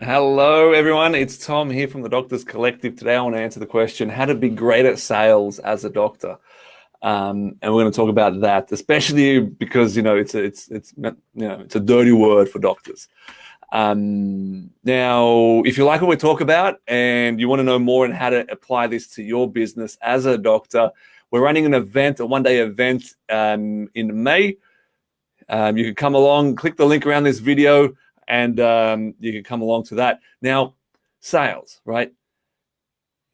Hello, everyone. It's Tom here from the Doctors Collective. Today, I want to answer the question: how to be great at sales as a doctor. And we're going to talk about that, especially because it's a dirty word for doctors. Now, if you like what we talk about and you want to know more on how to apply this to your business as a doctor, we're running an event, a one-day event in May. You can come along, click the link around this video, and you can come along to that. Now, sales, right?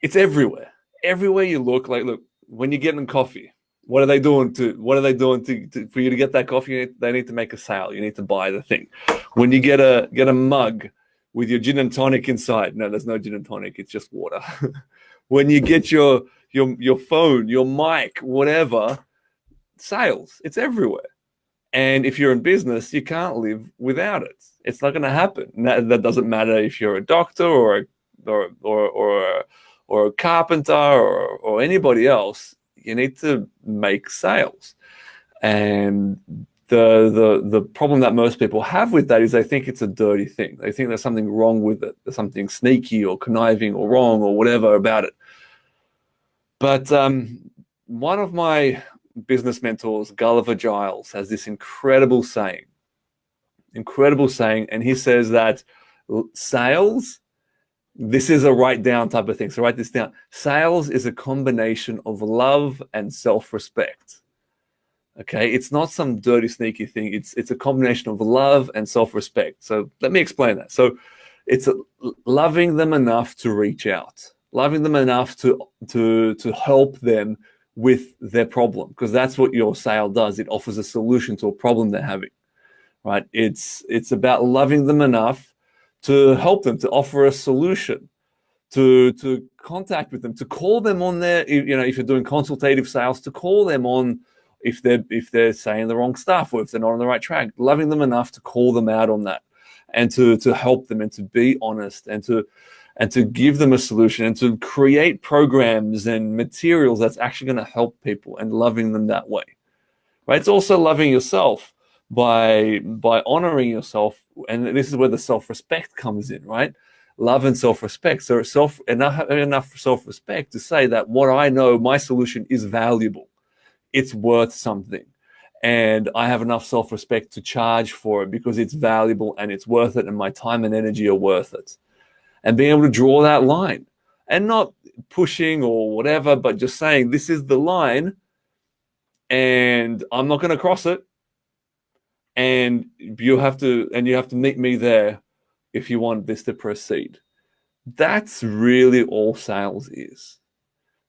It's everywhere. Everywhere you look, look, when you're getting coffee, what are they doing for you to get that coffee? They need to make a sale. You need to buy the thing. When you get a mug with your gin and tonic inside, no, there's no gin and tonic. It's just water. When you get your phone, your mic, whatever, sales. It's everywhere. And if you're in business, you can't live without it. It's not going to happen. That doesn't matter if you're a doctor or a carpenter or anybody else. You need to make sales. And the problem that most people have with that is they think it's a dirty thing. They think there's something wrong with it. There's something sneaky or conniving or wrong or whatever about it. But one of my business mentors, Gulliver Giles, has this incredible saying, and he says that sales, this is a write down type of thing. So write this down. Sales is a combination of love and self-respect. Okay, it's not some dirty, sneaky thing. It's a combination of love and self-respect. So let me explain that. So it's loving them enough to reach out, loving them enough to help them with their problem, because that's what your sale does. It offers a solution to a problem they're having, right? It's about loving them enough to help them, to offer a solution, to contact with them, to call them on their, if you're doing consultative sales, to call them on if they're saying the wrong stuff or if they're not on the right track, loving them enough to call them out on that and to help them and to be honest and to give them a solution and to create programs and materials that's actually going to help people and loving them that way, right? It's also loving yourself by honoring yourself, and this is where the self-respect comes in, right? Love and self-respect. So enough self-respect to say that what I know, my solution is valuable, it's worth something, and I have enough self-respect to charge for it because it's valuable and it's worth it, and my time and energy are worth it. And being able to draw that line and not pushing or whatever, but just saying, this is the line and I'm not going to cross it. And you have to meet me there if you want this to proceed. That's really all sales is,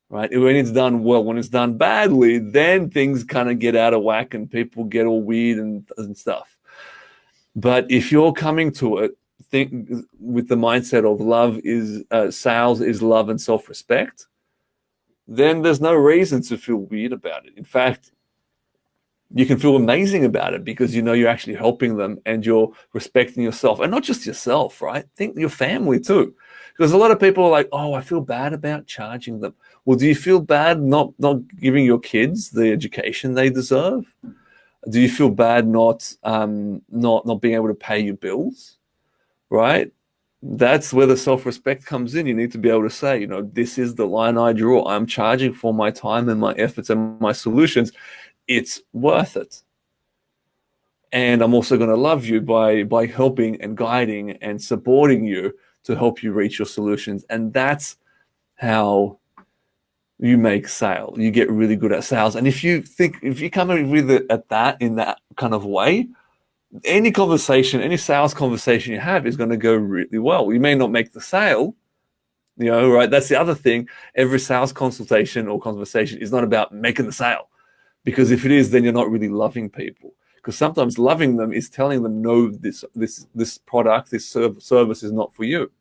right? When it's done well. When it's done badly, then things kind of get out of whack and people get all weird and stuff. But if you're coming to it, think with the mindset of love is sales is love and self-respect, then there's no reason to feel weird about it. In fact, you can feel amazing about it because you're actually helping them and you're respecting yourself, and not just yourself, right? Think your family too, because a lot of people are like, oh, I feel bad about charging them. Well, do you feel bad not giving your kids the education they deserve? Do you feel bad not being able to pay your bills? Right? That's where the self-respect comes in. You need to be able to say, this is the line I draw. I'm charging for my time and my efforts and my solutions. It's worth it. And I'm also going to love you by helping and guiding and supporting you to help you reach your solutions. And that's how you make sale. You get really good at sales. And if you come in with it in that kind of way, any sales conversation you have is going to go really well. You may not make the sale, right? That's the other thing. Every sales consultation or conversation is not about making the sale, because if it is, then you're not really loving people. Because sometimes loving them is telling them, no, this product, this service is not for you.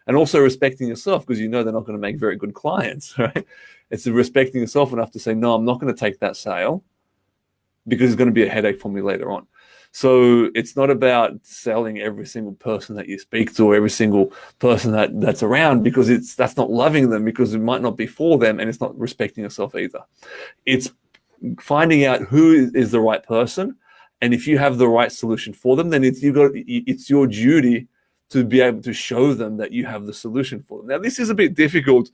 And also respecting yourself, because they're not going to make very good clients, right? It's respecting yourself enough to say, no, I'm not going to take that sale because it's going to be a headache for me later on. So it's not about selling every single person that you speak to or every single person that's around, because that's not loving them, because it might not be for them, and it's not respecting yourself either. It's finding out who is the right person, and if you have the right solution for them, then it's your duty to be able to show them that you have the solution for them. Now, this is a bit difficult,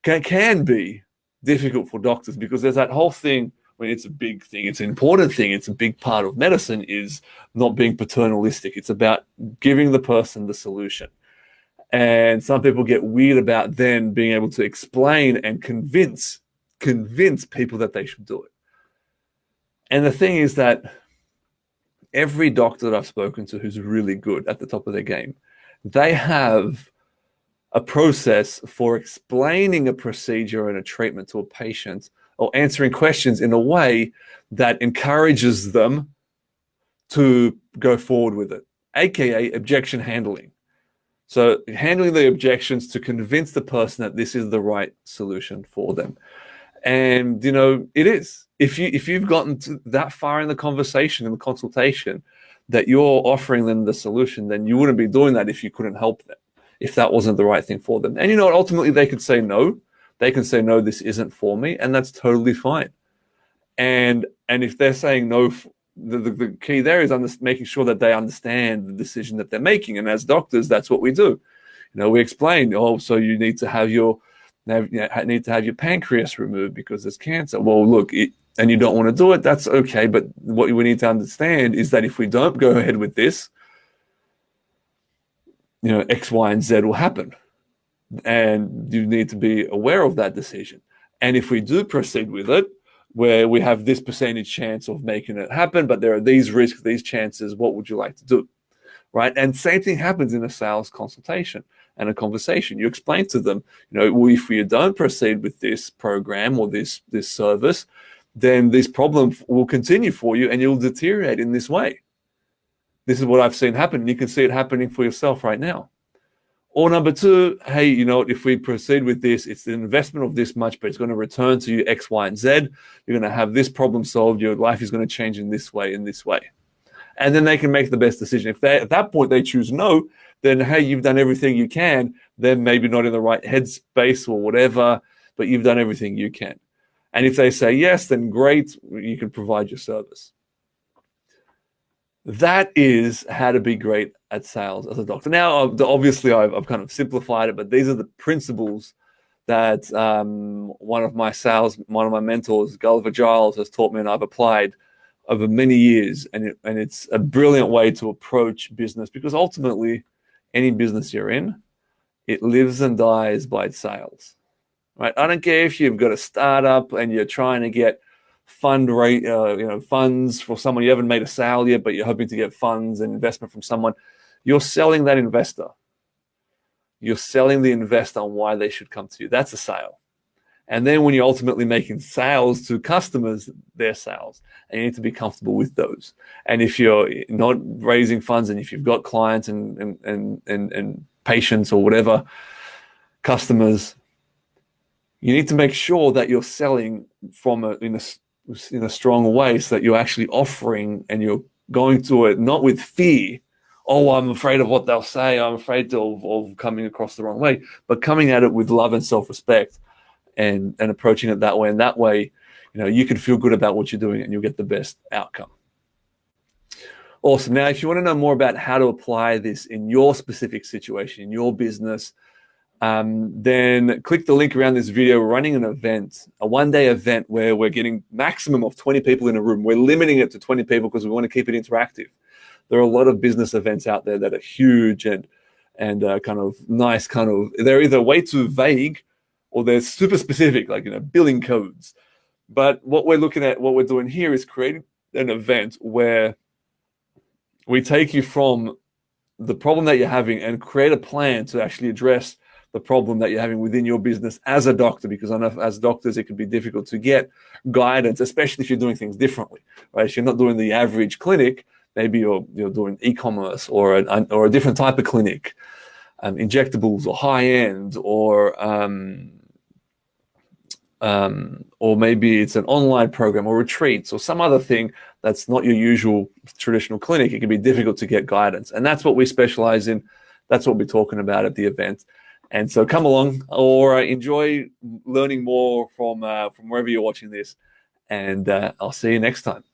can be difficult for doctors, because there's that whole thing. I mean, it's a big thing, it's an important thing, it's a big part of medicine, is not being paternalistic. It's about giving the person the solution. And some people get weird about then being able to explain and convince people that they should do it. And the thing is that every doctor that I've spoken to who's really good at the top of their game, they have a process for explaining a procedure and a treatment to a patient, or answering questions in a way that encourages them to go forward with it, aka objection handling. So handling the objections to convince the person that this is the right solution for them. And, you know, it is. If you've gotten to that far in the conversation, in the consultation, that you're offering them the solution, then you wouldn't be doing that if you couldn't help them, if that wasn't the right thing for them. And, you know, ultimately they could say no. They can say, no, this isn't for me, and that's totally fine. And if they're saying no, the key there is making sure that they understand the decision that they're making. And as doctors, that's what we do. You know, we explain, oh, so you need to have your pancreas removed because there's cancer. Well, look, and you don't want to do it, that's okay. But what we need to understand is that if we don't go ahead with this, you know, X, Y, and Z will happen. And you need to be aware of that decision. And if we do proceed with it, where we have this percentage chance of making it happen, but there are these risks, these chances, what would you like to do? Right? And same thing happens in a sales consultation and a conversation. You explain to them, you know, well, if we don't proceed with this program or this service, then this problem will continue for you and you'll deteriorate in this way. This is what I've seen happen. You can see it happening for yourself right now. Or number two, hey, you know, if we proceed with this, it's an investment of this much, but it's going to return to you X, Y, and Z. You're going to have this problem solved. Your life is going to change in this way, And then they can make the best decision. If they, at that point they choose no, then, hey, you've done everything you can. They're maybe not in the right headspace or whatever, but you've done everything you can. And if they say yes, then great, you can provide your service. That is how to be great at sales as a doctor. Now, obviously, I've kind of simplified it, but these are the principles that one of my mentors, Gulliver Giles, has taught me, and I've applied over many years. And it's a brilliant way to approach business, because ultimately, any business you're in, it lives and dies by its sales. Right? I don't care if you've got a startup and you're trying to get funds for someone. You haven't made a sale yet, but you're hoping to get funds and investment from someone. You're selling that investor. You're selling the investor on why they should come to you. That's a sale. And then when you're ultimately making sales to customers, they're sales. And you need to be comfortable with those. And if you're not raising funds, and if you've got clients and patients or whatever, customers, you need to make sure that you're selling in a strong way, so that you're actually offering and you're going to it not with fear. Oh, I'm afraid of what they'll say. I'm afraid of coming across the wrong way, but coming at it with love and self-respect and approaching it that way. And that way, you know, you can feel good about what you're doing and you'll get the best outcome. Awesome. Now, if you want to know more about how to apply this in your specific situation, in your business, then click the link around this video. We're running an event, a one-day event where we're getting maximum of 20 people in a room. We're limiting it to 20 people because we want to keep it interactive. There are a lot of business events out there that are huge and kind of nice, they're either way too vague or they're super specific, like, you know, billing codes. But what we're doing here is creating an event where we take you from the problem that you're having and create a plan to actually address the problem that you're having within your business as a doctor, because I know as doctors, it can be difficult to get guidance, especially if you're doing things differently, right? If you're not doing the average clinic, maybe you're doing e-commerce or a different type of clinic, injectables or high-end, or maybe it's an online program or retreats or some other thing that's not your usual traditional clinic. It can be difficult to get guidance. And that's what we specialize in. That's what we're talking about at the event. And so come along or enjoy learning more from wherever you're watching this. And I'll see you next time.